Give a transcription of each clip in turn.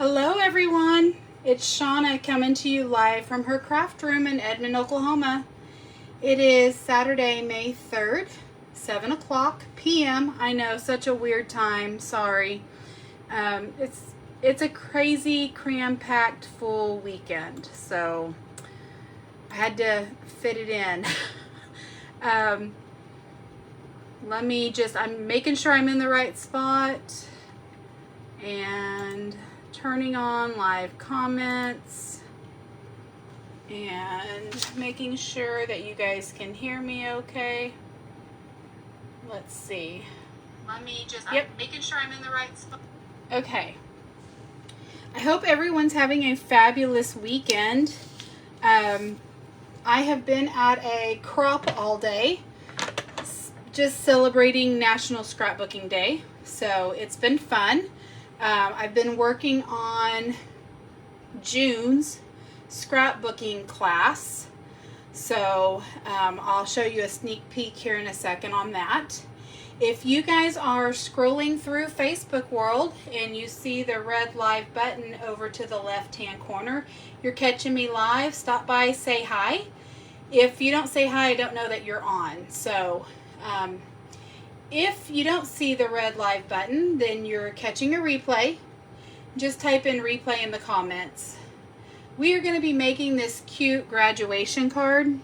Hello everyone, it's Shauna coming to you live from her craft room in Edmond, Oklahoma. It is Saturday, May 3rd, 7 o'clock p.m. I know, such a weird time, sorry. It's a crazy, cram-packed, full weekend, so I had to fit it in. I'm making sure I'm in the right spot and turning on live comments and making sure that you guys can hear me okay. Let's see. I'm making sure I'm in the right spot. Okay. I hope everyone's having a fabulous weekend. I have been at a crop all day, just celebrating National Scrapbooking Day. So it's been fun. I've been working on June's scrapbooking class. So I'll show you a sneak peek here in a second on that. If you guys are scrolling through Facebook World and you see the red live button over to the left hand corner, you're catching me live. Stop by, say hi. If you don't say hi, I don't know that you're on. So if you don't see the red live button, then you're catching a replay. Just type in replay in the comments. We are going to be making this cute graduation card.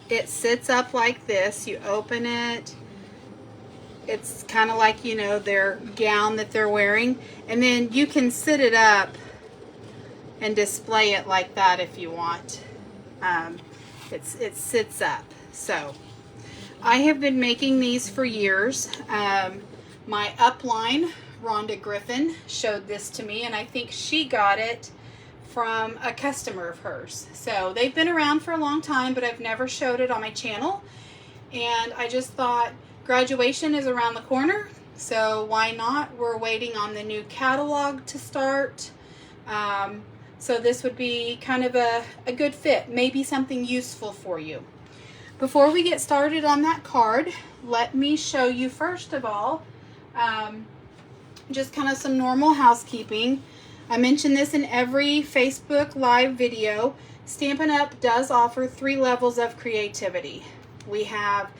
It sits up like this. You open it. It's kind of like, you know, their gown that they're wearing. And then you can sit it up and display it like that if you want. It sits up. So I have been making these for years. My upline, Rhonda Griffin, showed this to me, and I think she got it from a customer of hers. So they've been around for a long time, but I've never showed it on my channel. And I just thought graduation is around the corner, so why not? We're waiting on the new catalog to start. So this would be kind of a good fit, maybe something useful for you. Before we get started on that card, let me show you first of all, just kind of some normal housekeeping. I mention this in every Facebook Live video. Stampin' Up! Does offer 3 levels of creativity. We have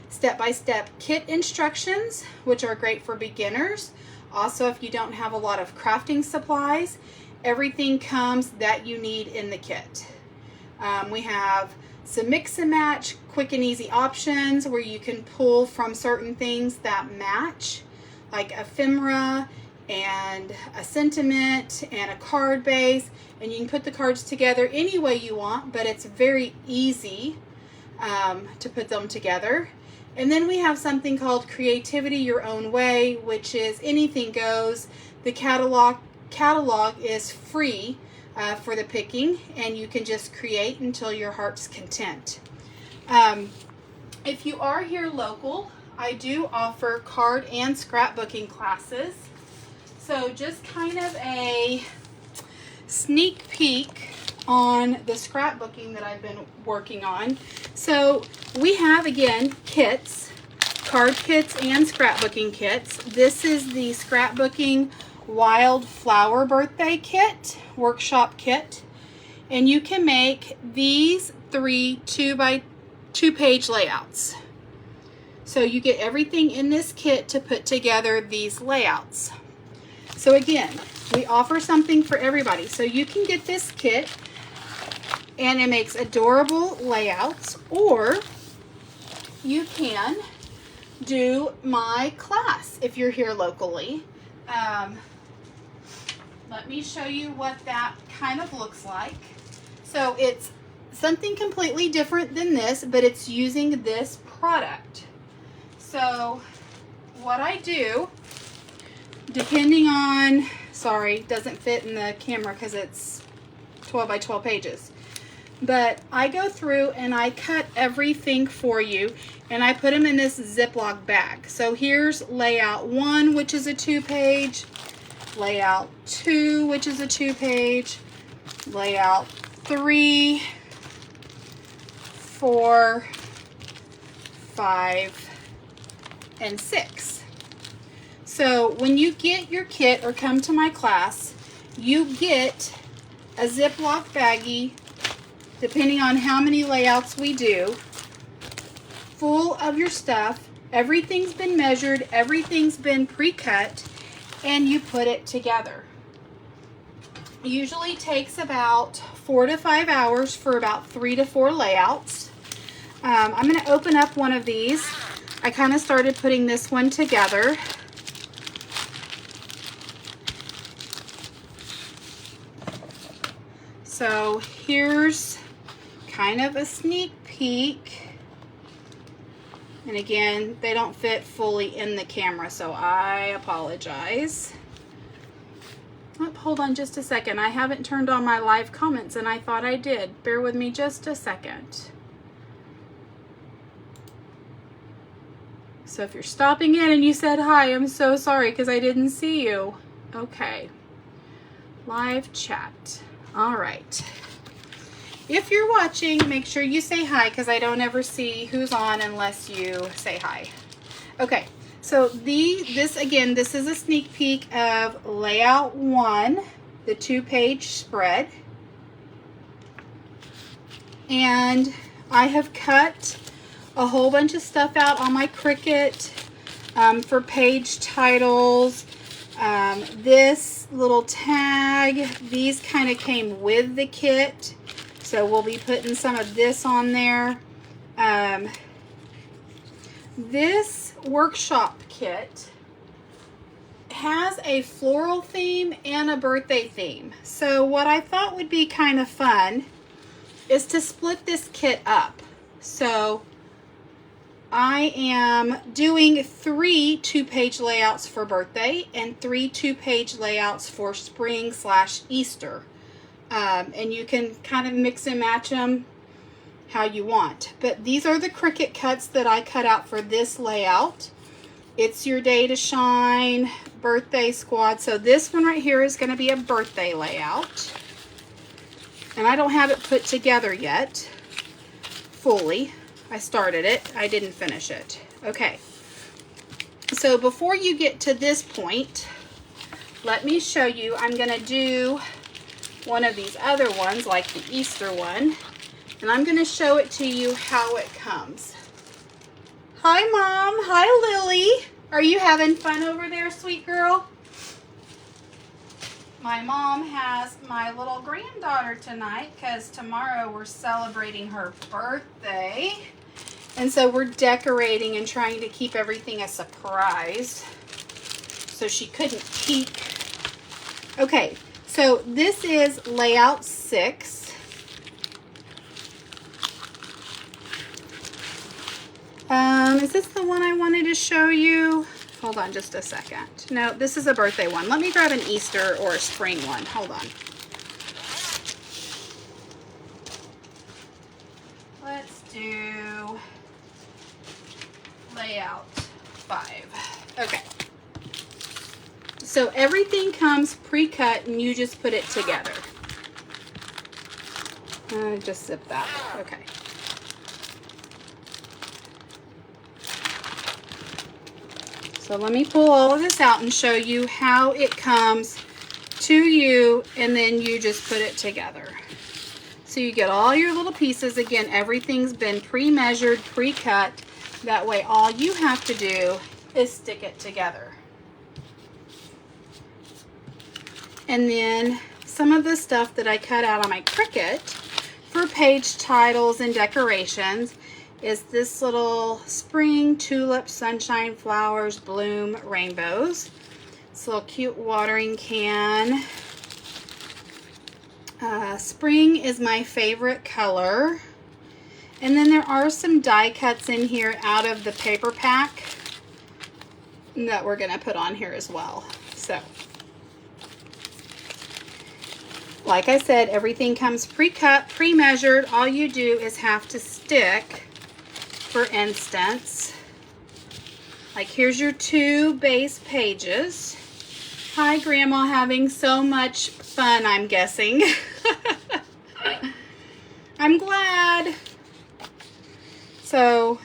step-by-step kit instructions, which are great for beginners. Also, if you don't have a lot of crafting supplies, everything comes that you need in the kit. We have some mix and match, quick and easy options where you can pull from certain things that match, like ephemera and a sentiment and a card base, and you can put the cards together any way you want, but it's very easy to put them together. And then we have something called Creativity Your Own Way, which is anything goes. The catalog is free for the picking, and you can just create until your heart's content. If you are here local, I do offer card and scrapbooking classes. So just kind of a sneak peek on the scrapbooking that I've been working on. So we have, again, kits, card kits and scrapbooking kits. This is the scrapbooking Wildflower Birthday Kit, workshop kit, and you can make these 3 2x2 page layouts. So you get everything in this kit to put together these layouts. So again, we offer something for everybody. So you can get this kit and it makes adorable layouts, or you can do my class if you're here locally. Let me show you what that kind of looks like. So it's something completely different than this, but it's using this product. So what I do, depending on, sorry, doesn't fit in the camera because it's 12 by 12 pages. But I go through and I cut everything for you and I put them in this Ziploc bag. So here's layout 1, which is a 2-page, layout 2, which is a 2-page, layout 3, 4, 5, and 6. So when you get your kit or come to my class, you get a Ziploc baggie, depending on how many layouts we do, full of your stuff. Everything's been measured, everything's been pre-cut, and you put it together. It usually takes about 4 to 5 hours for about 3 to 4 layouts. I'm going to open up one of these. I kind of started putting this one together. So here's kind of a sneak peek. And again, they don't fit fully in the camera, so I apologize. Oh, hold on just a second. I haven't turned on my live comments and I thought I did. Bear with me just a second. So if you're stopping in and you said hi, I'm so sorry because I didn't see you. Okay. Live chat. All right. If you're watching, make sure you say hi because I don't ever see who's on unless you say hi. Okay. So this is a sneak peek of layout 1, the 2-page spread. And I have cut a whole bunch of stuff out on my Cricut for page titles. This little tag, these kind of came with the kit. So we'll be putting some of this on there. This workshop kit has a floral theme and a birthday theme. So what I thought would be kind of fun is to split this kit up. So I am doing 3 2-page layouts for birthday and 3 2-page layouts for spring/Easter. And you can kind of mix and match them how you want. But these are the Cricut cuts that I cut out for this layout. It's your day to shine, birthday squad. So this one right here is going to be a birthday layout. And I don't have it put together yet fully. I started it. I didn't finish it. Okay. So before you get to this point, let me show you. I'm going to do one of these other ones, like the Easter one. And I'm going to show it to you how it comes. Hi, Mom. Hi, Lily. Are you having fun over there, sweet girl? My mom has my little granddaughter tonight because tomorrow we're celebrating her birthday. And so we're decorating and trying to keep everything a surprise. So she couldn't peek. Okay, so this is layout 6. Is this the one I wanted to show you? Hold on just a second. No, this is a birthday one. Let me grab an Easter or a spring one. Hold on. Let's do layout 5. Okay. So everything comes pre-cut and you just put it together. Just zip that. Okay. So let me pull all of this out and show you how it comes to you, and then you just put it together. So you get all your little pieces. Again, everything's been pre-measured, pre-cut. That way all you have to do is stick it together. And then some of the stuff that I cut out on my Cricut for page titles and decorations is this little spring, tulip, sunshine, flowers, bloom, rainbows. This little cute watering can. Spring is my favorite color. And then there are some die cuts in here out of the paper pack that we're going to put on here as well. So, like I said, everything comes pre-cut, pre-measured. All you do is have to stick. For instance, like here's your 2 base pages. Hi, Grandma, having so much fun, I'm guessing. I'm glad. So,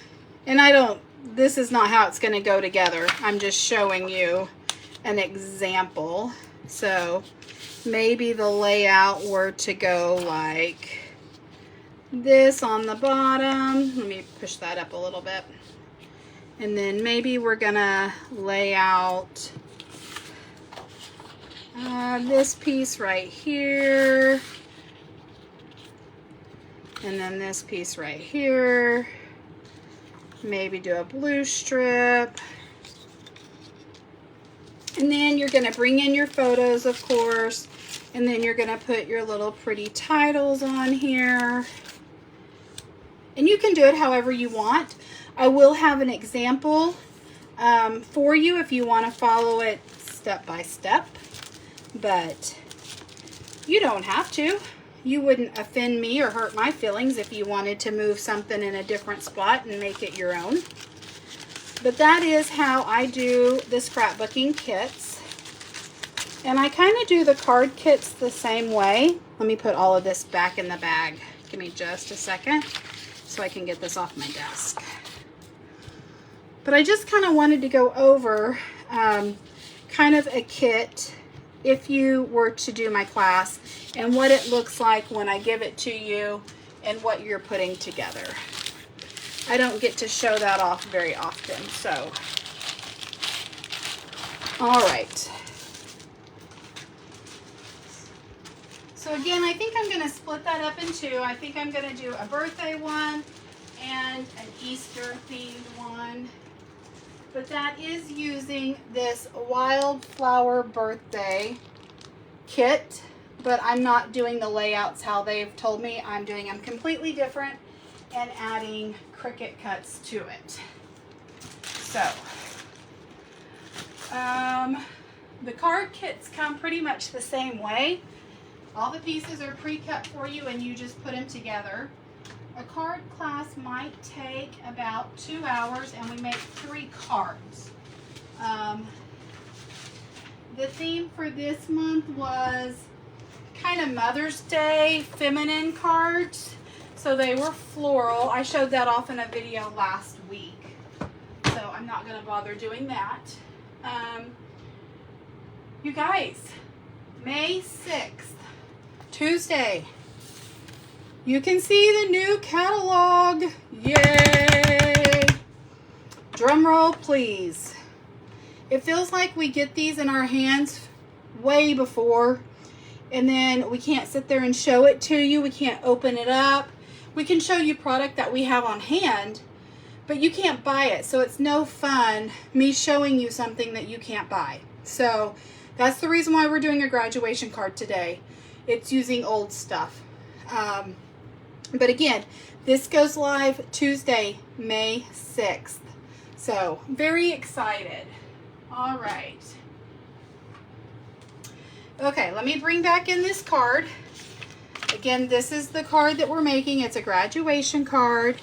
and this is not how it's going to go together. I'm just showing you an example. So, maybe the layout were to go like this on the bottom. Let me push that up a little bit. And then maybe we're gonna lay out this piece right here. And then this piece right here. Maybe do a blue strip. And then you're gonna bring in your photos, of course. And then you're gonna put your little pretty titles on here. And you can do it however you want. I will have an example for you if you want to follow it step by step. But you don't have to. You wouldn't offend me or hurt my feelings if you wanted to move something in a different spot and make it your own. But that is how I do the scrapbooking kits. And I kind of do the card kits the same way. Let me put all of this back in the bag. Give me just a second so I can get this off my desk. But I just kind of wanted to go over kind of a kit if you were to do my class and what it looks like when I give it to you and what you're putting together. I don't get to show that off very often, so. All right. So again, I think I'm gonna split that up in two. I think I'm gonna do a birthday one and an Easter themed one. But that is using this wildflower birthday kit, but I'm not doing the layouts how they've told me. I'm doing them completely different and adding Cricut cuts to it. So, the card kits come pretty much the same way. All the pieces are pre-cut for you and you just put them together. A card class might take about 2 hours and we make 3 cards. The theme for this month was kind of Mother's Day feminine cards. So they were floral. I showed that off in a video last week. So I'm not going to bother doing that. You guys, May 6th, Tuesday, you can see the new catalog. Yay! Drum roll, please. It feels like we get these in our hands way before, and then we can't sit there and show it to you. We can't open it up. We can show you product that we have on hand, but you can't buy it. So it's no fun me showing you something that you can't buy. So that's the reason why we're doing a graduation card today. It's using old stuff. But again, this goes live Tuesday, May 6th. So very excited. All right. Okay, let me bring back in this card. Again, this is the card that we're making. It's a graduation card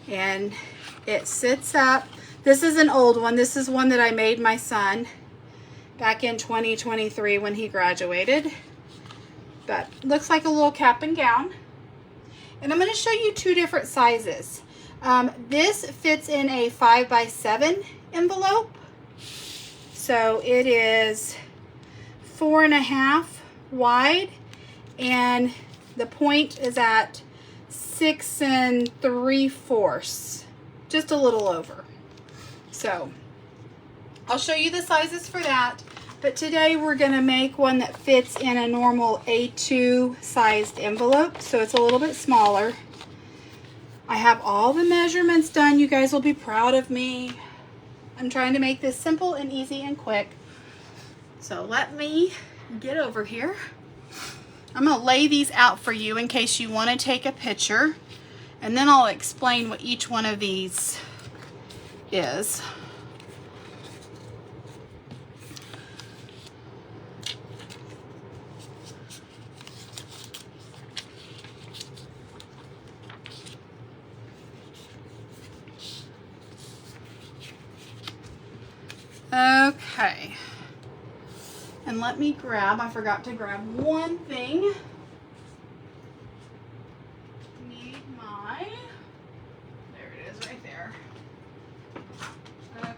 and it sits up. This is an old one. This is one that I made my son back in 2023 when he graduated. But looks like a little cap and gown. And I'm going to show you 2 different sizes. This fits in a 5x7 envelope. So it is 4.5 wide and the point is at 6 3/4, just a little over. So I'll show you the sizes for that. But today we're going to make one that fits in a normal A2 sized envelope. So it's a little bit smaller. I have all the measurements done. You guys will be proud of me. I'm trying to make this simple and easy and quick. So let me get over here. I'm going to lay these out for you in case you want to take a picture. And then I'll explain what each one of these is. Okay, and let me grab, I forgot to grab one thing. Need my, there it is right there. Okay.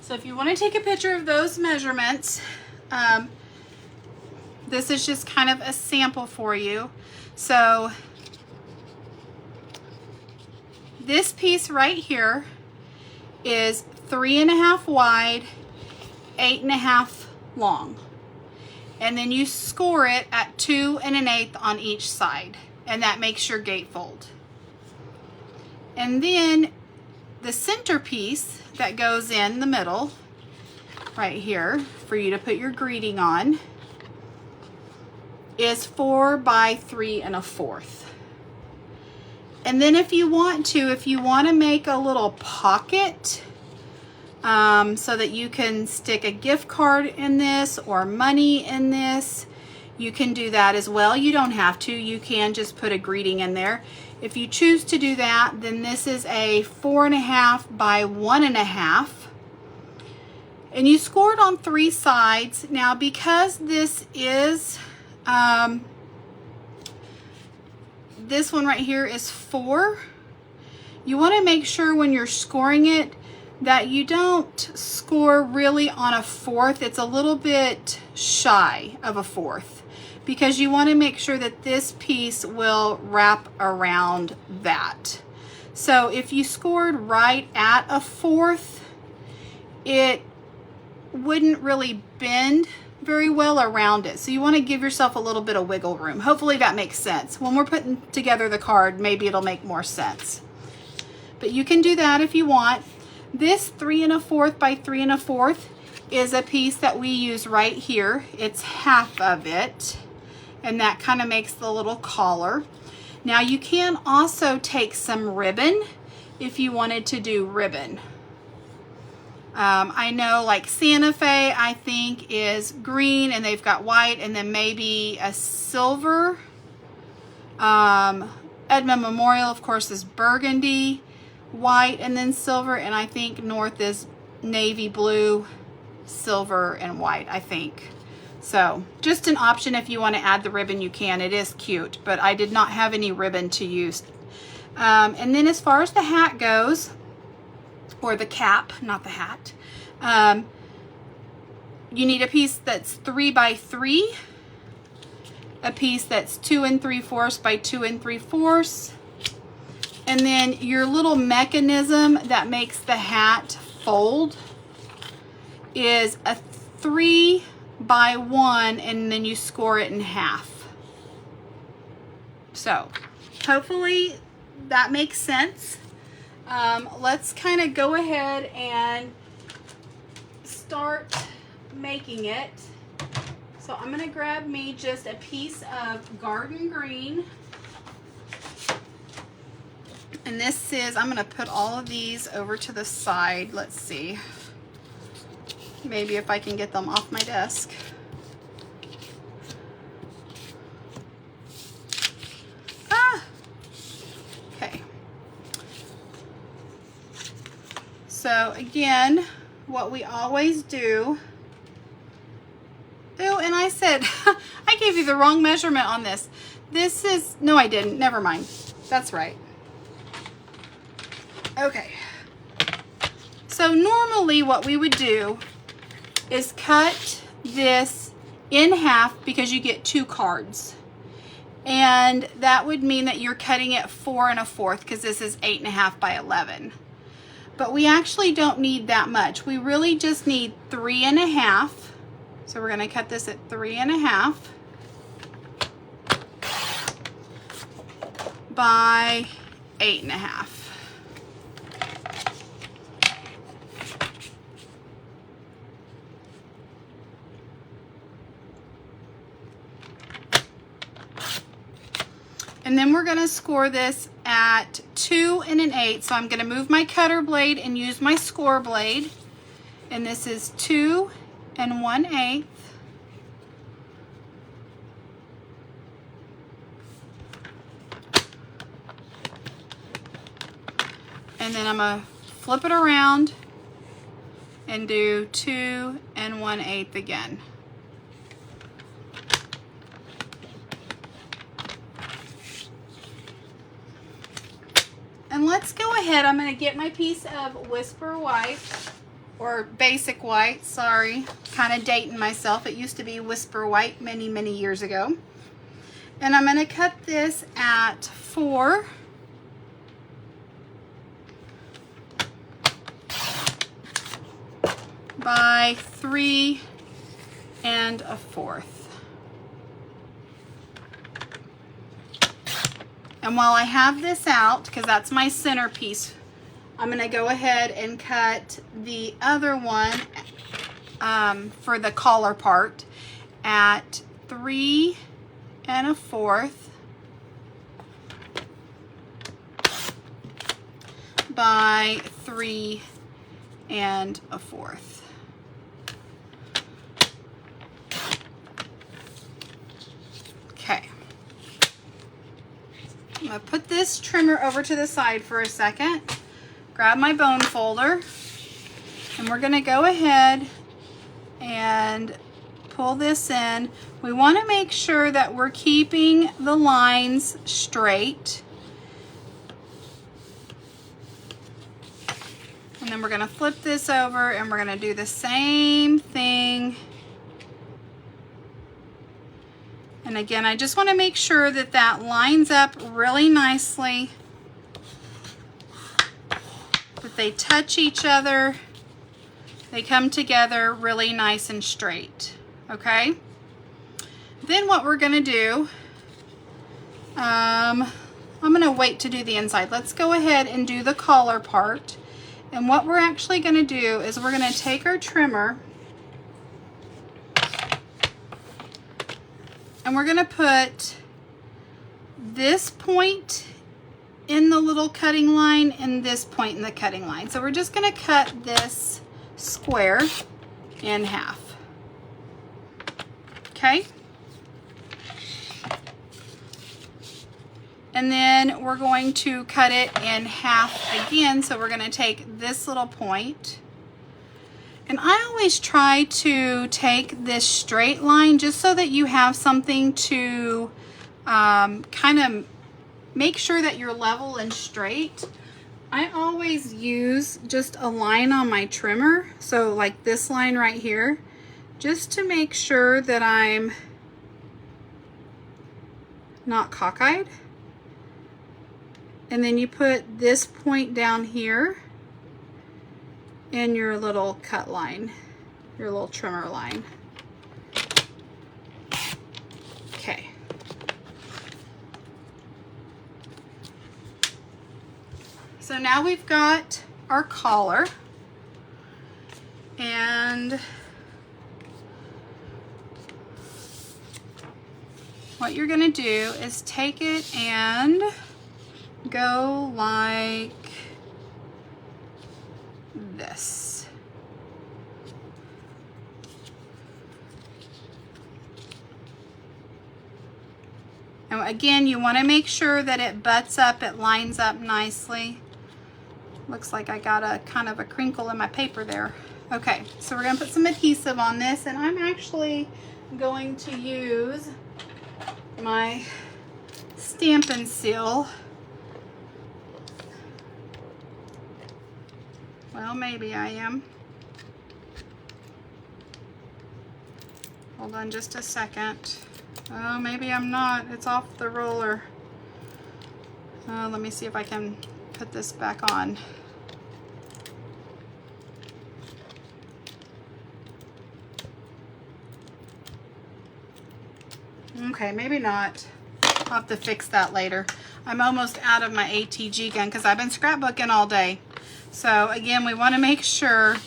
So if you want to take a picture of those measurements, this is just kind of a sample for you. So this piece right here is 3.5 wide, 8.5 long. And then you score it at 2 1/8 on each side. And that makes your gatefold. And then the center piece that goes in the middle, right here, for you to put your greeting on, is 4 by 3 1/4. And then if you want to make a little pocket, so that you can stick a gift card in this or money in this, you can do that as well. You don't have to. You can just put a greeting in there. If you choose to do that, then this is a 4.5 by 1.5. And you score it on 3 sides. Now, because this is, this one right here is 4, you want to make sure when you're scoring it that you don't score really on a 1/4. It's a little bit shy of a 1/4, because you want to make sure that this piece will wrap around that. So if you scored right at a 1/4, it wouldn't really bend very well around it. So you want to give yourself a little bit of wiggle room. Hopefully that makes sense. When we're putting together the card, maybe it'll make more sense. But you can do that if you want. This 3 1/4 by 3 1/4 is a piece that we use right here. It's half of it, and that kind of makes the little collar. Now you can also take some ribbon if you wanted to do ribbon. I know like Santa Fe, I think, is green, and they've got white, and then maybe a silver. Edmond Memorial, of course, is burgundy, white, and then silver, and I think North is navy blue, silver, and white, I think. So just an option. If you want to add the ribbon, you can. It is cute, but I did not have any ribbon to use. And then as far as the hat goes, or the cap, not the hat, you need a piece that's 3 by 3, a piece that's 2 3/4 by 2 3/4, and then your little mechanism that makes the hat fold is a 3 by 1, and then you score it in half. So hopefully that makes sense. Let's kind of go ahead and start making it. So I'm going to grab me just a piece of garden green. And this is, I'm going to put all of these over to the side. Let's see. Maybe if I can get them off my desk. Okay. So again, what we always do. Oh, and I said, I gave you the wrong measurement on this. This is, no I didn't, never mind. That's right. Okay. So normally what we would do is cut this in half, because you get 2 cards. And that would mean that you're cutting it 4 1/4, because this is 8.5 by 11. But we actually don't need that much. We really just need 3 1/2. So we're going to cut this at 3 1/2 by 8 1/2. And then we're going to score this at 2 1/8. So I'm going to move my cutter blade and use my score blade. And this is 2 1/8. And then I'm going to flip it around and do 2 1/8 again. And let's go ahead, I'm going to get my piece of Whisper White or basic white, sorry, kind of dating myself. It used to be Whisper White many, many years ago. And I'm going to cut this at 4 by 3 1/4. And while I have this out, because that's my centerpiece, I'm going to go ahead and cut the other one for the collar part at 3 1/4 by 3 1/4. Okay. I'm going to put this trimmer over to the side for a second. Grab my bone folder, and we're going to go ahead and pull this in. We want to make sure that we're keeping the lines straight. And then we're going to flip this over, and we're going to do the same thing. And again, I just want to make sure that that lines up really nicely, that they touch each other, they come together really nice and straight, okay? Then what we're going to do, I'm going to wait to do the inside. Let's go ahead and do the collar part. And what we're actually going to do is we're going to take our trimmer and we're going to put this point in the little cutting line and this point in the cutting line. So we're just going to cut this square in half. Okay? And then we're going to cut it in half again. So we're going to take this little point. And I always try to take this straight line just so that you have something to kind of make sure that you're level and straight. I always use just a line on my trimmer. So like this line right here, just to make sure that I'm not cockeyed. And then you put this point down here in your little cut line, your little trimmer line. Okay. So now we've got our collar, and what you're gonna do is take it and go like this. And again, you want to make sure that it butts up, it lines up nicely. Looks like I got a kind of a crinkle in my paper there. Okay, so we're going to put some adhesive on this, and I'm actually going to use my Stamp and Seal. Well, maybe I am. Hold on just a second. Oh, maybe I'm not. It's off the roller. Let me see if I can put this back on. Okay, maybe not. I'll have to fix that later. I'm almost out of my ATG gun because I've been scrapbooking all day. So again, we want to make sure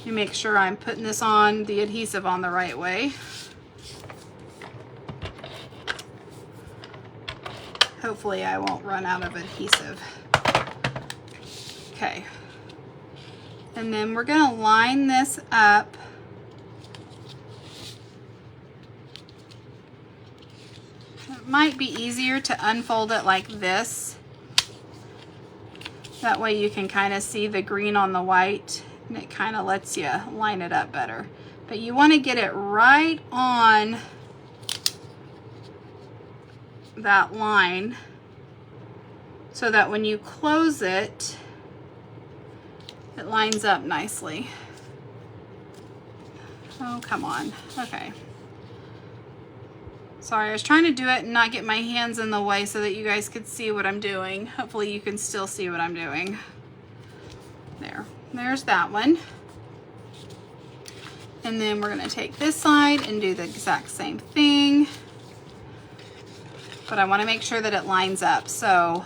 I'm putting this on, the adhesive on the right way. Hopefully I won't run out of adhesive. Okay. And then we're going to line this up. It might be easier to unfold it like this. That way you can kind of see the green on the white, and it kind of lets you line it up better. But you want to get it right on that line so that when you close it, it lines up nicely. Oh, come on. Okay. Sorry, I was trying to do it and not get my hands in the way so that you guys could see what I'm doing. Hopefully you can still see what I'm doing. There's that one. And then we're gonna take this side and do the exact same thing. But I wanna make sure that it lines up. So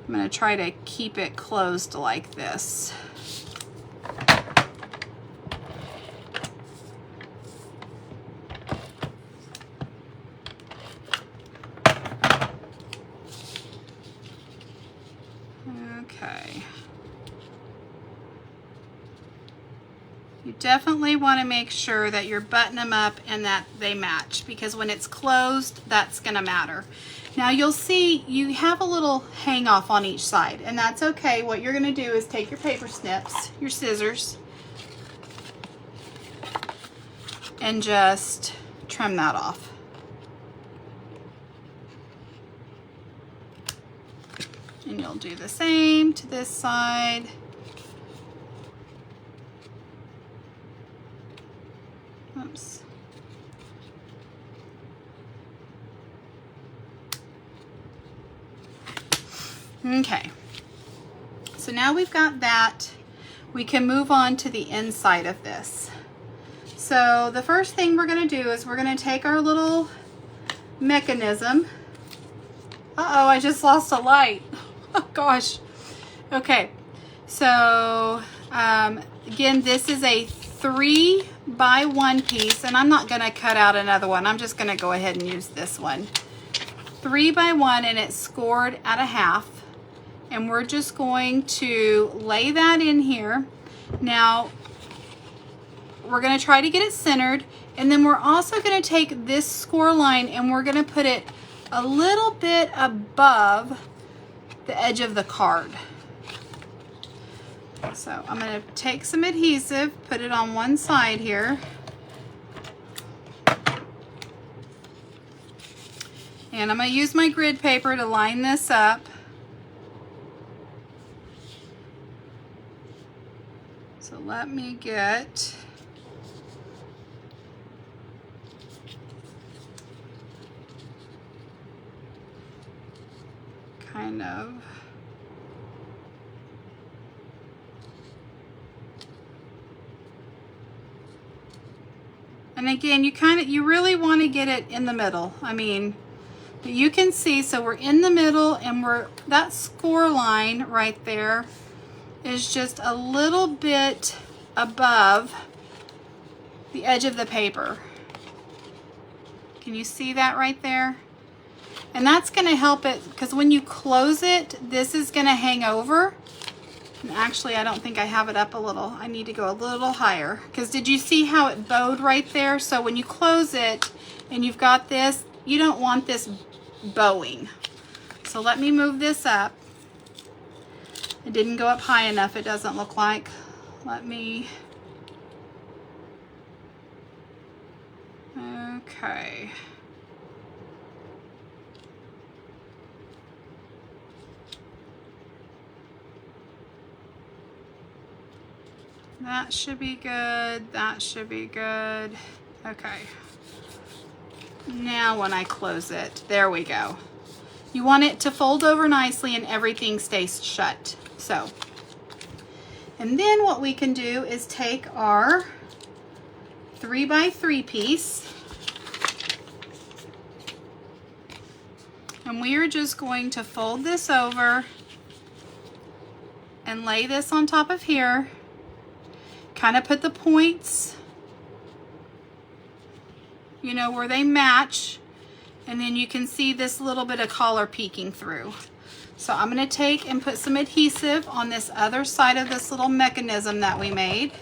I'm gonna try to keep it closed like this. Okay. You definitely want to make sure that you're buttoning them up and that they match, because when it's closed, that's going to matter. Now you'll see you have a little hang off on each side, and that's okay. What you're going to do is take your paper snips, your scissors, and just trim that off. And you'll do the same to this side. Oops. Okay. So now we've got that. We can move on to the inside of this. So the first thing we're going to do is we're going to take our little mechanism. Uh-oh, I just lost a light. Oh gosh. Okay. So again, this is a 3x1 piece, and I'm not going to cut out another one. I'm just going to go ahead and use this one. 3x1, and it's scored at 1/2. And we're just going to lay that in here. Now, we're going to try to get it centered, and then we're also going to take this score line and we're going to put it a little bit above the edge of the card. So I'm going to take some adhesive, put it on one side here. And I'm going to use my grid paper to line this up. So let me get kind of and again, you really want to get it in the middle. I mean, you can see, so we're in the middle, and that score line right there is just a little bit above the edge of the paper. Can you see that right there? And that's going to help it, because when you close it, this is going to hang over. And actually, I don't think I have it up a little. I need to go a little higher, because did you see how it bowed right there? So when you close it and you've got this, you don't want this bowing. So let me move this up. It didn't go up high enough, it doesn't look like. Let me... Okay. That should be good. That should be good. Okay. Now when I close it, there we go. You want it to fold over nicely and everything stays shut. So, and then what we can do is take our 3x3 piece, and we are just going to fold this over and lay this on top of here. Kind of put the points, you know, where they match, and then you can see this little bit of collar peeking through. So I'm going to take and put some adhesive on this other side of this little mechanism that we made.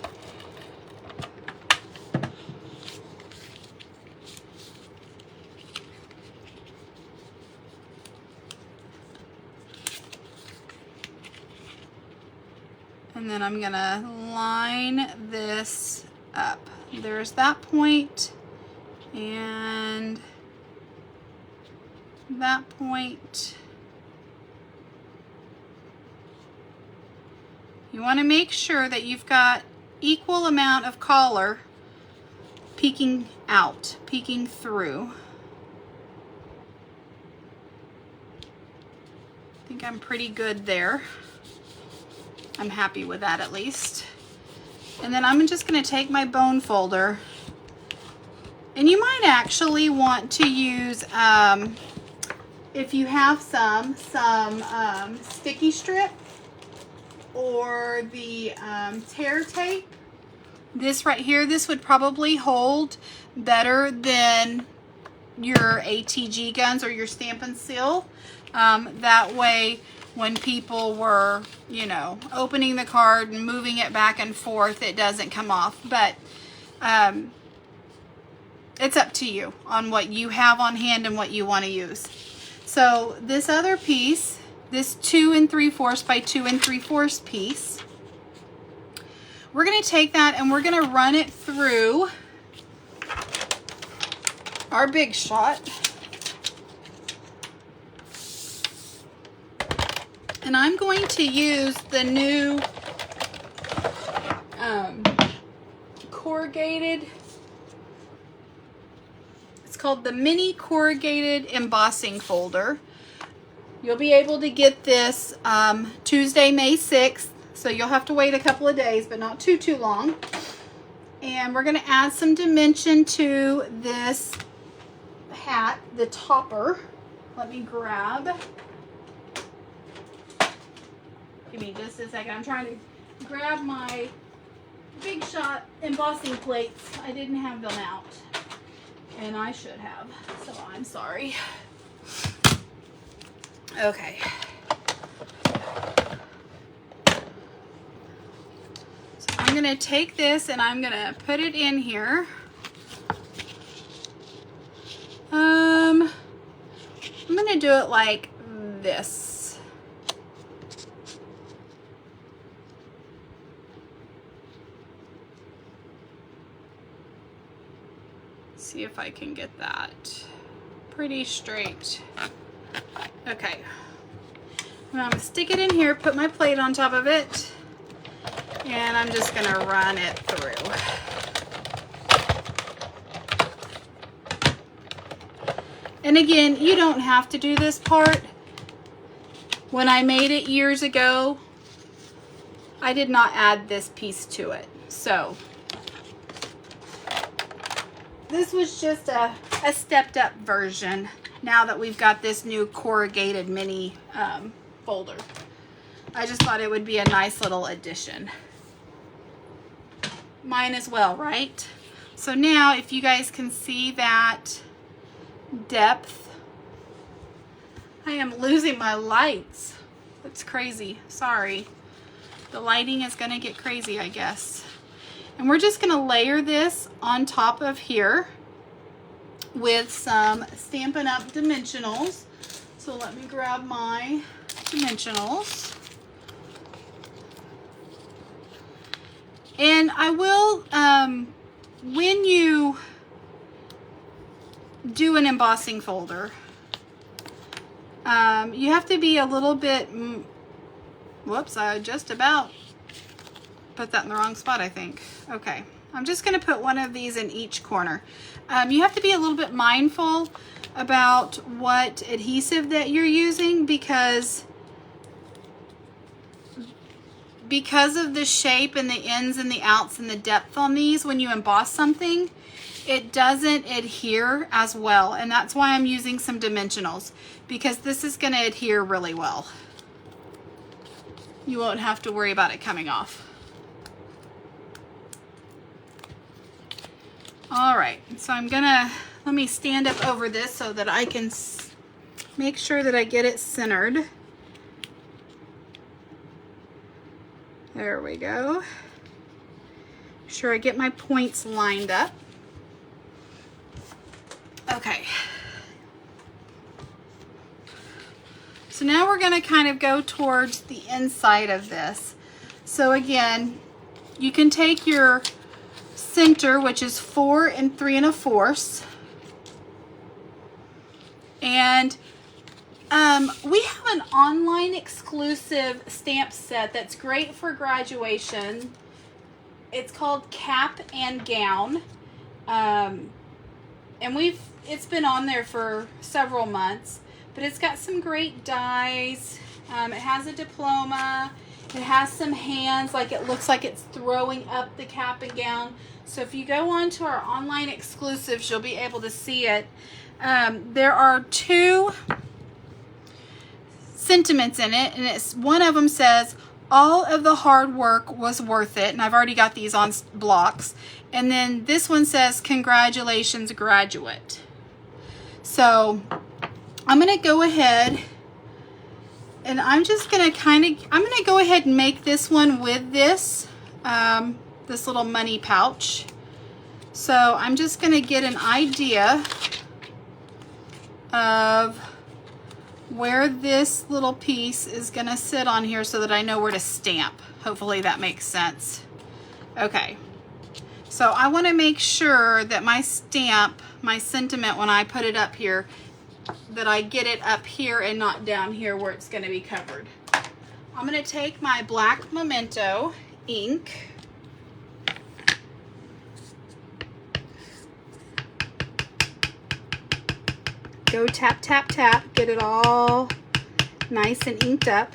And then I'm going to line this up. There's that point and that point. You want to make sure that you've got equal amount of collar peeking out, peeking through. I think I'm pretty good there. I'm happy with that at least. And then I'm just going to take my bone folder, and you might actually want to use, if you have some sticky strip or the tear tape. This right here, this would probably hold better than your ATG guns or your Stampin' Seal. That way, when people were, you know, opening the card and moving it back and forth, it doesn't come off. But it's up to you on what you have on hand and what you want to use. So this other piece, this 2 3/4 by 2 3/4 piece, we're going to take that and we're going to run it through our Big Shot. And I'm going to use the new corrugated, it's called the mini corrugated embossing folder. You'll be able to get this Tuesday, May 6th. So you'll have to wait a couple of days, but not too long. And we're going to add some dimension to this hat, the topper. Let me grab. Give me just a second. I'm trying to grab my Big Shot embossing plates. I didn't have them out, and I should have, so I'm sorry. Okay. So I'm going to take this and I'm going to put it in here. I'm going to do it like this. See if I can get that pretty straight. Okay. And I'm going to stick it in here, put my plate on top of it, and I'm just going to run it through. And again, you don't have to do this part. When I made it years ago, I did not add this piece to it. So this was just a stepped up version now that we've got this new corrugated mini folder. I just thought it would be a nice little addition. Mine as well, right? So now if you guys can see that depth, I am losing my lights. That's crazy. Sorry. The lighting is going to get crazy, I guess. And we're just going to layer this on top of here with some Stampin' Up! Dimensionals. So let me grab my dimensionals. And I will, when you do an embossing folder, you have to be a little bit, whoops, I just about put that in the wrong spot, I think. Okay, I'm just going to put one of these in each corner. You have to be a little bit mindful about what adhesive that you're using because of the shape and the ins and the outs and the depth on these, when you emboss something, it doesn't adhere as well. And that's why I'm using some dimensionals, because this is going to adhere really well. You won't have to worry about it coming off. All right, so I'm gonna, let me stand up over this so that I can make sure that I get it centered. There we go. Make sure I get my points lined up. Okay. So now we're gonna kind of go towards the inside of this. So again, you can take your center, which is 4 3 1/4, and We have an online exclusive stamp set that's great for graduation. It's called Cap and Gown. And it's been on there for several months, but it's got some great dies. It has a diploma. It has some hands, like it looks like it's throwing up the cap and gown. So if you go on to our online exclusives, you'll be able to see it. There are 2 sentiments in it, and one of them says, all of the hard work was worth it. And I've already got these on blocks. And then this one says, congratulations, graduate. So I'm going to go ahead and I'm just going to I'm going to go ahead and make this one with this, this little money pouch. So I'm just going to get an idea of where this little piece is going to sit on here so that I know where to stamp. Hopefully that makes sense. Okay. So I want to make sure that my stamp, my sentiment, when I put it up here, that I get it up here and not down here where it's going to be covered. I'm going to take my black Memento ink. Go tap, tap, tap. Get it all nice and inked up.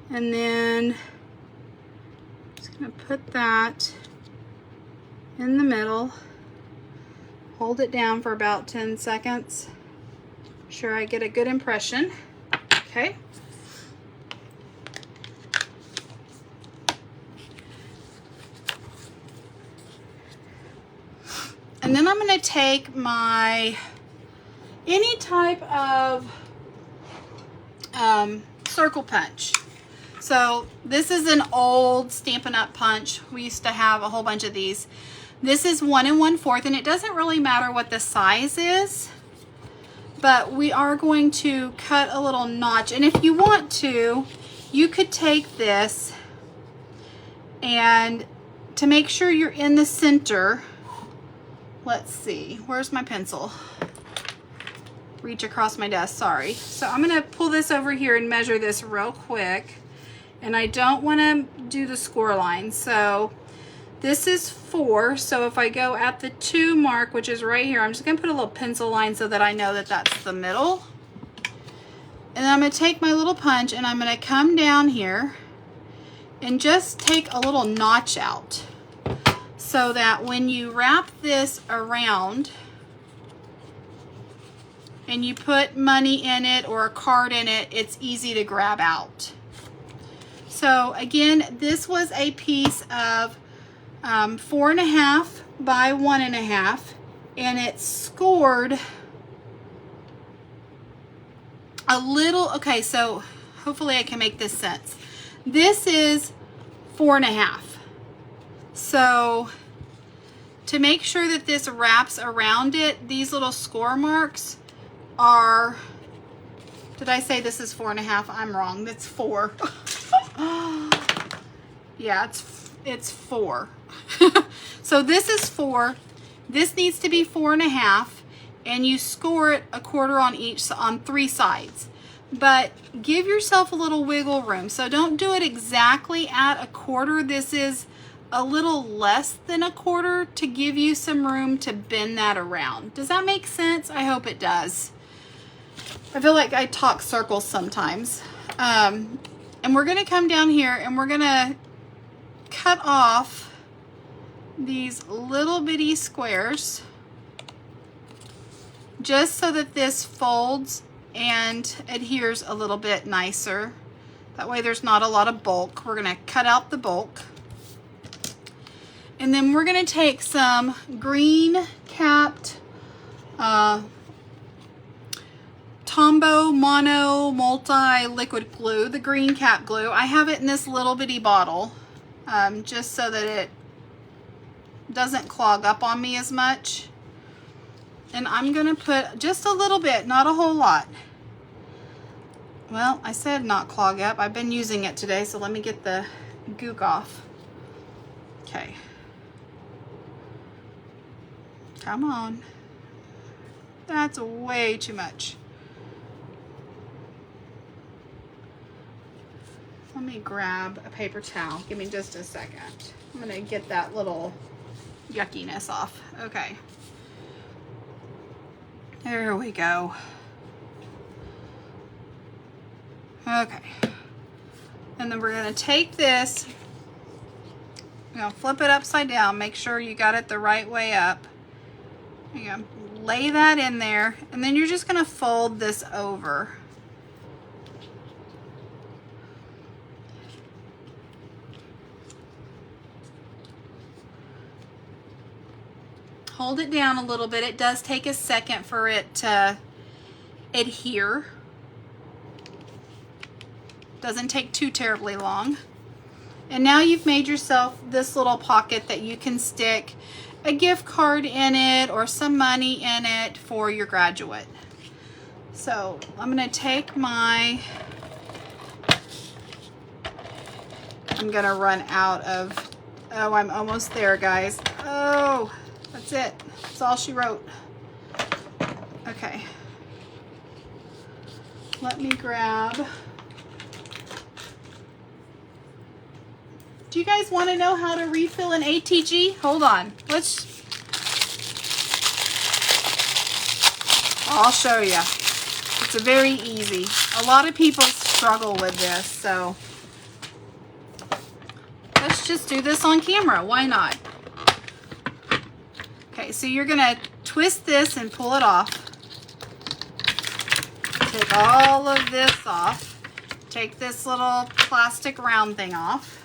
And then I'm just going to put that in the middle. Hold it down for about 10 seconds. Sure I get a good impression. Okay. And then I'm going to take my any type of circle punch. So this is an old Stampin' Up! Punch. We used to have a whole bunch of these. This is 1 1/4, and it doesn't really matter what the size is, but we are going to cut a little notch. And if you want to, you could take this and to make sure you're in the center, let's see, where's my pencil? Reach across my desk, sorry. So I'm gonna pull this over here and measure this real quick. And I don't wanna do the score line. So this is 4, so if I go at the 2 mark, which is right here, I'm just gonna put a little pencil line so that I know that that's the middle. And then I'm gonna take my little punch and I'm gonna come down here and just take a little notch out so that when you wrap this around and you put money in it or a card in it, it's easy to grab out. So again, this was a piece of 4.5 by 1.5, and it's scored a little. Okay, so hopefully I can make this sense. This is 4.5. So to make sure that this wraps around it, these little score marks are, did I say this is 4.5? I'm wrong. That's 4. Yeah, it's 4. So this is 4. This needs to be 4.5, and you score it 1/4 on 3 sides. But give yourself a little wiggle room. So don't do it exactly at 1/4. This is a little less than 1/4 to give you some room to bend that around. Does that make sense? I hope it does. I feel like I talk circles sometimes. And we're gonna come down here and we're gonna cut off these little bitty squares just so that this folds and adheres a little bit nicer. That way there's not a lot of bulk. We're gonna cut out the bulk. And then we're gonna take some green capped Tombow Mono Multi Liquid Glue, the green cap glue. I have it in this little bitty bottle just so that it doesn't clog up on me as much. And I'm gonna put just a little bit, not a whole lot. Well, I said not clog up. I've been using it today, so let me get the gook off. Okay. Come on. That's way too much. Let me grab a paper towel. Give me just a second. I'm gonna get that little yuckiness off. Okay. There we go. Okay. And then we're gonna take this, flip it upside down. Make sure you got it the right way up. You're gonna lay that in there, and then you're just gonna fold this over. Hold it down a little bit. It does take a second for it to adhere. Doesn't take too terribly long. And now you've made yourself this little pocket that you can stick a gift card in it or some money in it for your graduate. So I'm gonna take I'm gonna run out of, oh, I'm almost there, guys. Oh, that's it. That's all she wrote. Okay. Let me grab. Do you guys want to know how to refill an ATG? Hold on. I'll show you. It's very easy. A lot of people struggle with this, so let's just do this on camera. Why not? Okay, so you're gonna twist this and pull it off. Take all of this off. Take this little plastic round thing off.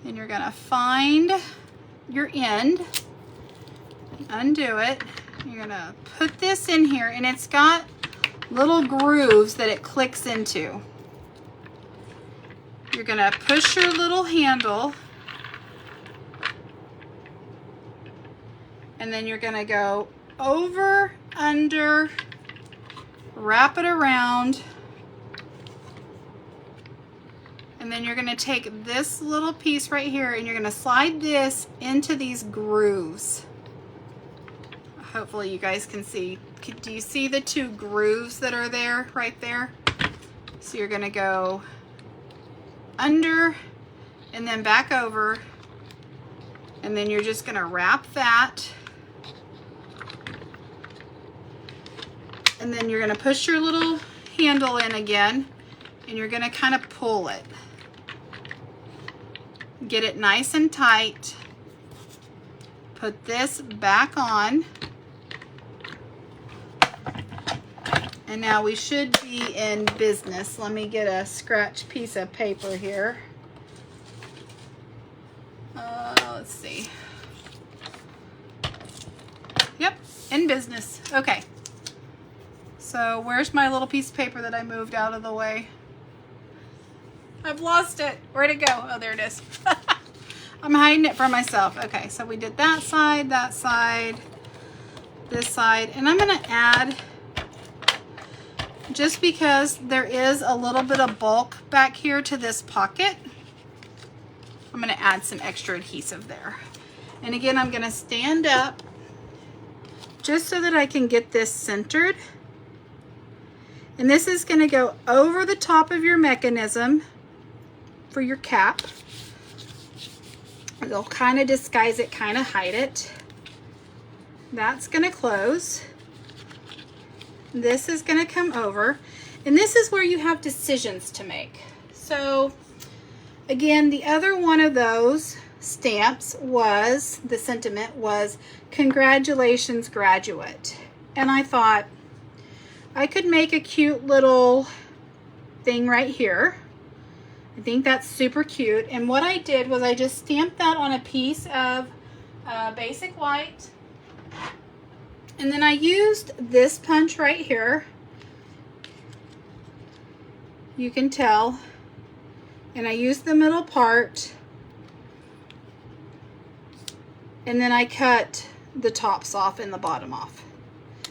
And you're gonna find your end, undo it. You're gonna put this in here, and it's got little grooves that it clicks into. You're gonna push your little handle, and then you're gonna go over, under, wrap it around, and then you're gonna take this little piece right here and you're gonna slide this into these grooves. Hopefully you guys can see. Do you see the two grooves that are there, right there? So you're gonna go under and then back over, and then you're just gonna wrap that, and then you're gonna push your little handle in again, and you're gonna kind of pull it. Get it nice and tight. Put this back on. And now we should be in business. Let me get a scratch piece of paper here. Let's see. Yep, in business. Okay. So where's my little piece of paper that I moved out of the way? I've lost it. Where'd it go? Oh, there it is. I'm hiding it from myself. Okay, so we did that side, this side, and I'm gonna add, just because there is a little bit of bulk back here to this pocket, I'm gonna add some extra adhesive there. And again, I'm gonna stand up just so that I can get this centered. And this is gonna go over the top of your mechanism for your cap. It'll kind of disguise it, kind of hide it. That's gonna close. This is gonna come over. And this is where you have decisions to make. So again, the other one of those stamps was, the sentiment was, congratulations, graduate. And I thought I could make a cute little thing right here. I think that's super cute. And what I did was I just stamped that on a piece of basic white. And then I used this punch right here. You can tell. And I used the middle part. And then I cut the tops off and the bottom off.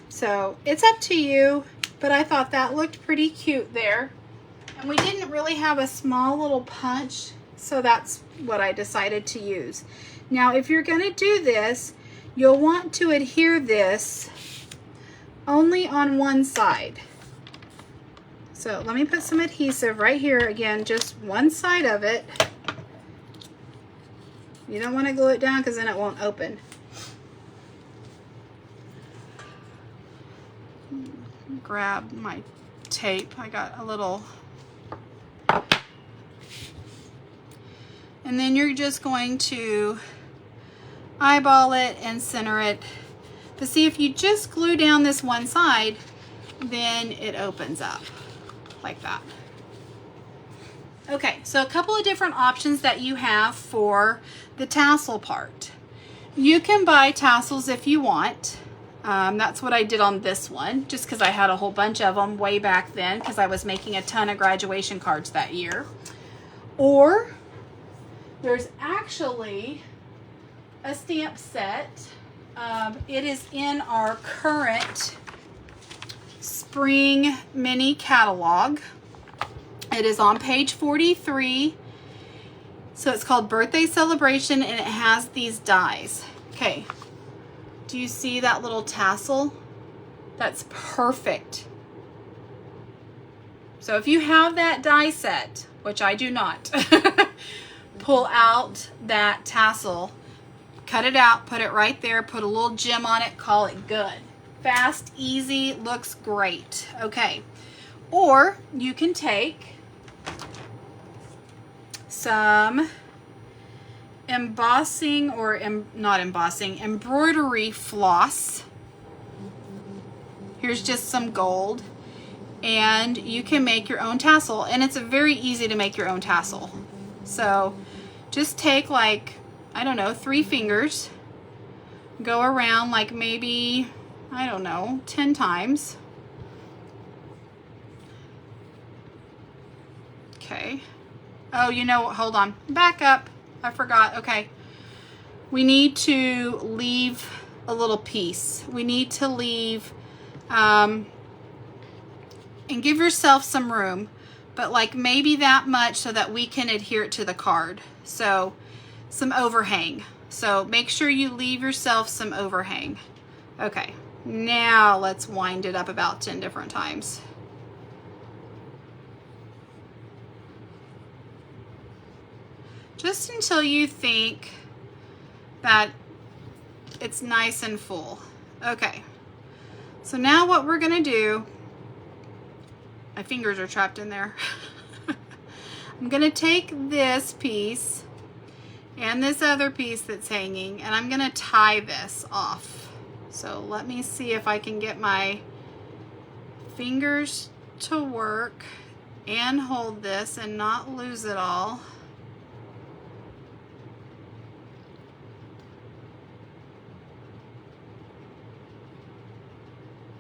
So it's up to you, but I thought that looked pretty cute there. And we didn't really have a small little punch, so that's what I decided to use. Now, if you're gonna do this, you'll want to adhere this only on one side. So let me put some adhesive right here. Again, just one side of it. You don't want to glue it down because then it won't open. Grab my tape. I got a little. And then you're just going to eyeball it and center it. But see, if you just glue down this one side, then it opens up like that. Okay, so a couple of different options that you have for the tassel part. You can buy tassels if you want. That's what I did on this one, just because I had a whole bunch of them way back then because I was making a ton of graduation cards that year. Or there's actually a stamp set. It is in our current spring mini catalog. It is on page 43. So it's called Birthday Celebration, and it has these dies. Okay, do you see that little tassel? That's perfect. So if you have that die set, which I do not, pull out that tassel, cut it out, put it right there, put a little gem on it, call it good. Fast, easy, looks great. Okay, or you can take some embossing or not embossing, embroidery floss. Here's just some gold, and you can make your own tassel, and it's very easy to make your own tassel. So just take, like, I don't know, 3 fingers, go around like maybe, I don't know, 10 times. Okay. Oh, you know what? Hold on. Back up. I forgot. Okay. We need to leave a little piece. We need to leave, and give yourself some room, but like maybe that much so that we can adhere it to the card. So some overhang. So make sure you leave yourself some overhang. Okay. Now let's wind it up about 10 different times. Just until you think that it's nice and full. Okay, so now what we're gonna do, my fingers are trapped in there. I'm gonna take this piece and this other piece that's hanging, and I'm gonna tie this off. So let me see if I can get my fingers to work and hold this and not lose it all.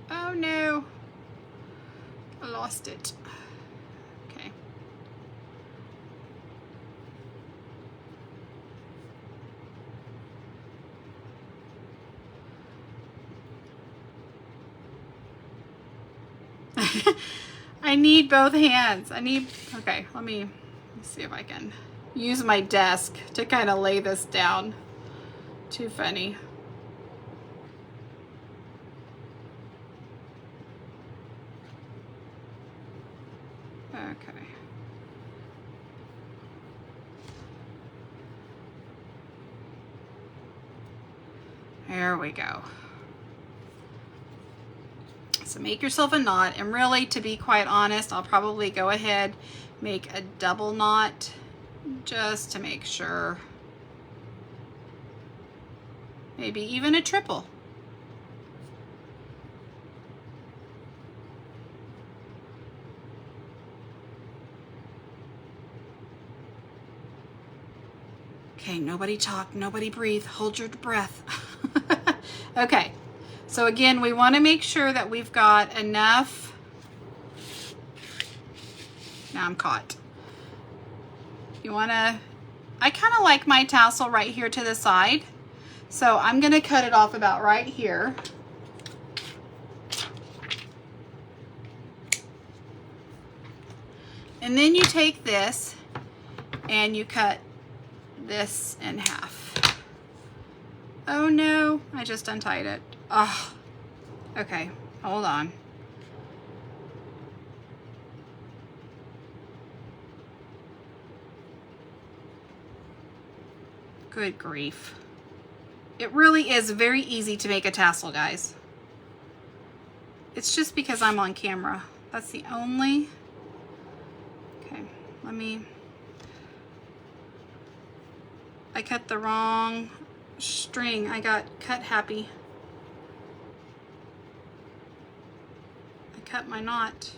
Oh no, I lost it. Okay. I need both hands. Okay, let me see if I can use my desk to kind of lay this down. Too funny. Okay. There we go. So make yourself a knot, and really, to be quite honest, I'll probably go ahead, make a double knot just to make sure. Maybe even a triple. Okay, nobody talk, nobody breathe, hold your breath. Okay, so again, we want to make sure that we've got enough. Now I'm caught. You want to, I kind of like my tassel right here to the side, so I'm going to cut it off about right here. And then you take this and you cut this in half. Oh no, I just untied it. Oh, okay, hold on. Good grief. It really is very easy to make a tassel, guys. It's just because I'm on camera. That's the only... Okay, let me... I cut the wrong string. I got cut happy. I cut my knot.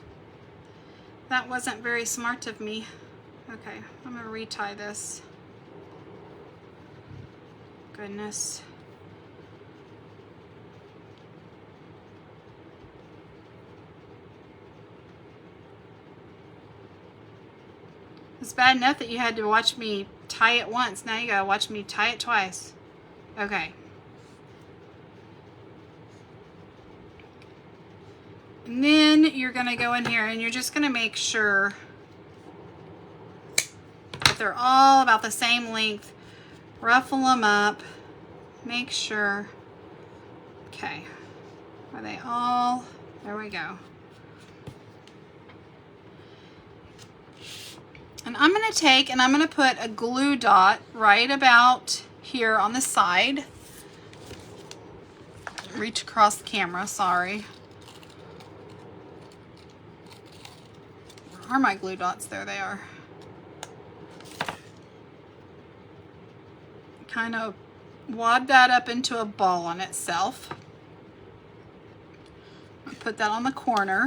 That wasn't very smart of me. Okay, I'm gonna retie this. Goodness. It's bad enough that you had to watch me tie it once. Now you gotta watch me tie it twice. Okay. And then you're gonna go in here and you're just gonna make sure that they're all about the same length. Ruffle them up. Make sure. Okay. Are they all? There we go. And I'm going to take and I'm going to put a glue dot right about here on the side. Reach across the camera, sorry. Where are my glue dots? There they are. Kind of wad that up into a ball on itself. I'll put that on the corner.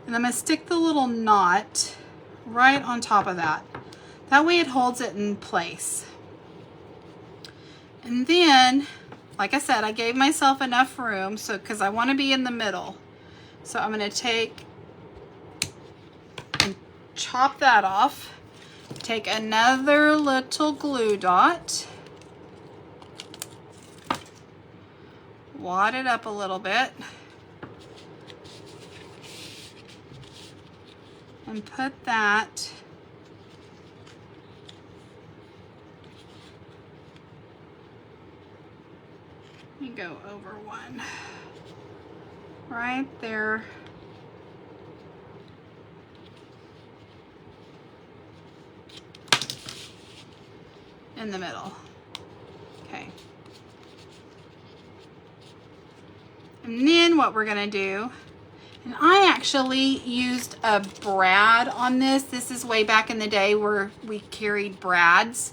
And I'm going to stick the little knot right on top of that. That way it holds it in place. And then, like I said, I gave myself enough room so because I want to be in the middle. So I'm going to take and chop that off. Take another little glue dot. Wad it up a little bit. And put that you go over one right there. In the middle. Okay. And then what we're gonna do, and I actually used a brad on this. This is way back in the day where we carried brads.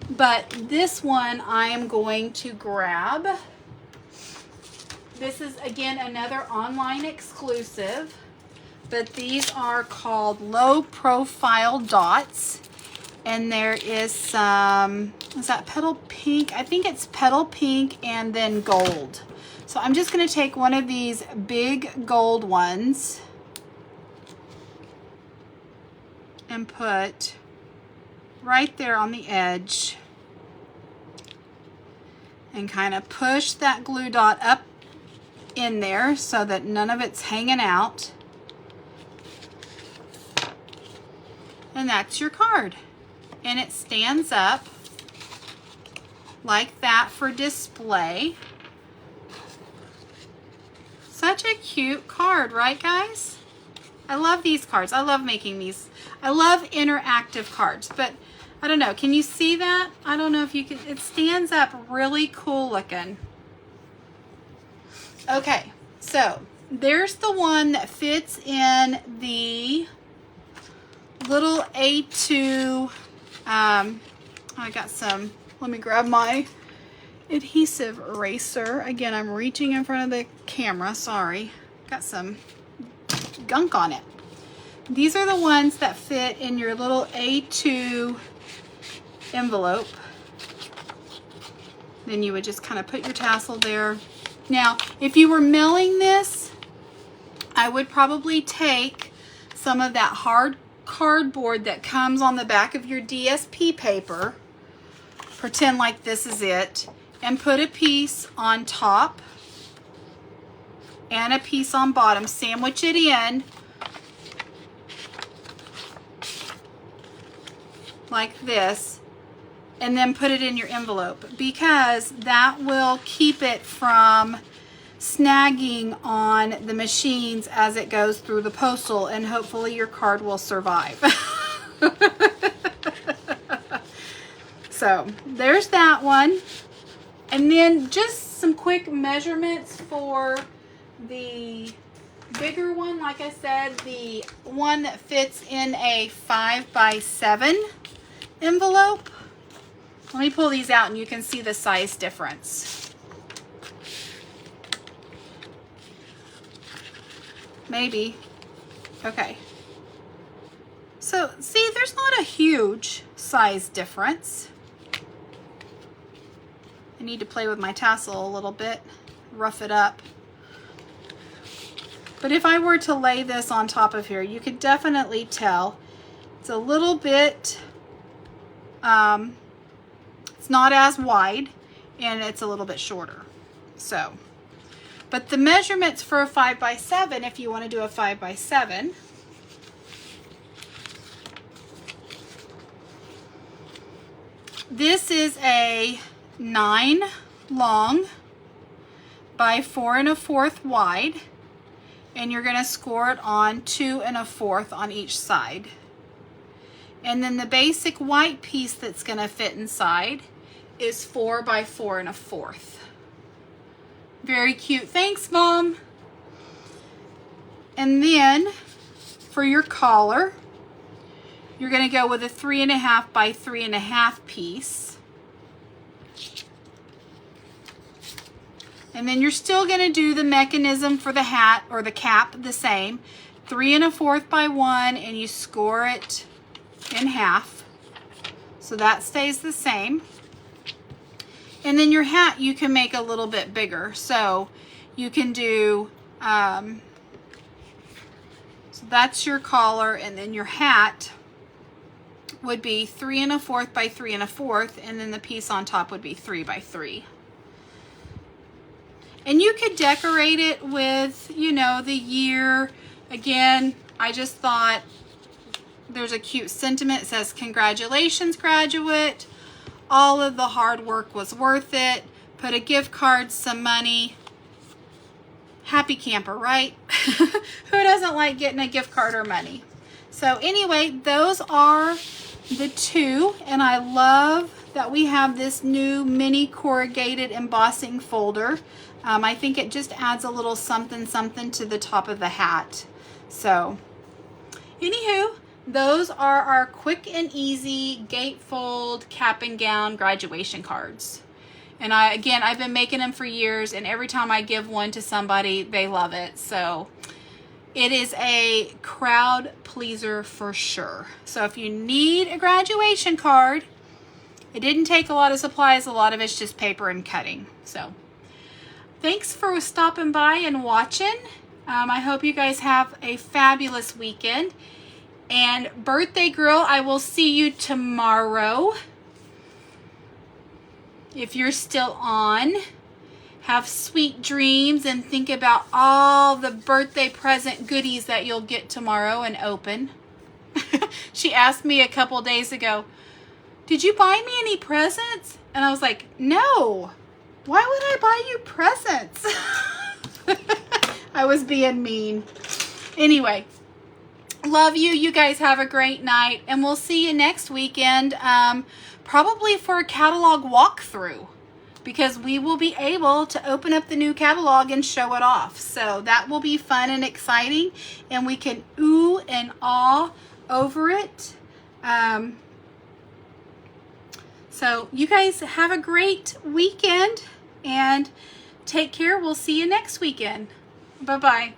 But this one I am going to grab. This is, again, another online exclusive. But these are called low profile dots. And there is some, is that petal pink? I think it's petal pink and then gold. So I'm just going to take one of these big gold ones and put right there on the edge and kind of push that glue dot up in there so that none of it's hanging out. And that's your card. And it stands up like that for display. Such a cute card, right guys? I love these cards. I love making these. I love interactive cards, but I don't know. Can you see that? I don't know if you can. It stands up really cool looking. Okay, so there's the one that fits in the little A2. I got some, let me grab my adhesive eraser. Again, I'm reaching in front of the camera, sorry. Got some gunk on it. These are the ones that fit in your little A2 envelope. Then you would just kind of put your tassel there. Now, if you were milling this, I would probably take some of that hard cardboard that comes on the back of your DSP paper, pretend like this is it, and put a piece on top and a piece on bottom. Sandwich it in like this, and then put it in your envelope, because that will keep it from snagging on the machines as it goes through the postal, and hopefully your card will survive. So there's that one. And then just some quick measurements for the bigger one. Like I said, the one that fits in a 5x7 envelope. Let me pull these out and you can see the size difference. Maybe. Okay. So see, there's not a huge size difference. I need to play with my tassel a little bit, rough it up. But if I were to lay this on top of here, you could definitely tell it's a little bit, it's not as wide, and it's a little bit shorter. So, but the measurements for a 5x7, if you want to do a 5x7, this is a 9 long by 4 1/4 wide, and you're going to score it on 2 1/4 on each side. And then the basic white piece that's going to fit inside is 4 by 4 1/4. Very cute. Thanks, Mom. And then for your collar, you're going to go with a 3 1/2 by 3 1/2 piece. And then you're still going to do the mechanism for the hat or the cap the same. 3 1/4 by 1, and you score it in half. So that stays the same. And then your hat you can make a little bit bigger. So you can do, so that's your collar, and then your hat would be 3 1/4 by 3 1/4, and then the piece on top would be 3 by 3. And you could decorate it with, you know, the year. Again, I just thought there's a cute sentiment. It says, "Congratulations, graduate. All of the hard work was worth it." Put a gift card, some money. Happy camper, right? Who doesn't like getting a gift card or money? So anyway, those are the two. And I love that we have this new mini corrugated embossing folder. I think it just adds a little something something to the top of the hat. So anywho, those are our quick and easy Gatefold cap and gown graduation cards. And I've been making them for years, and every time I give one to somebody, they love it. So it is a crowd pleaser for sure. So if you need a graduation card, it didn't take a lot of supplies. A lot of it's just paper and cutting. So thanks for stopping by and watching. I hope you guys have a fabulous weekend. And birthday girl, I will see you tomorrow. If you're still on, have sweet dreams and think about all the birthday present goodies that you'll get tomorrow and open. She asked me a couple days ago, "Did you buy me any presents?" And I was like, "No. Why would I buy you presents?" I was being mean. Anyway, love you. You guys have a great night, and we'll see you next weekend, probably for a catalog walkthrough, because we will be able to open up the new catalog and show it off. So that will be fun and exciting, and we can ooh and ah over it. So you guys have a great weekend and take care. We'll see you next weekend. Bye-bye.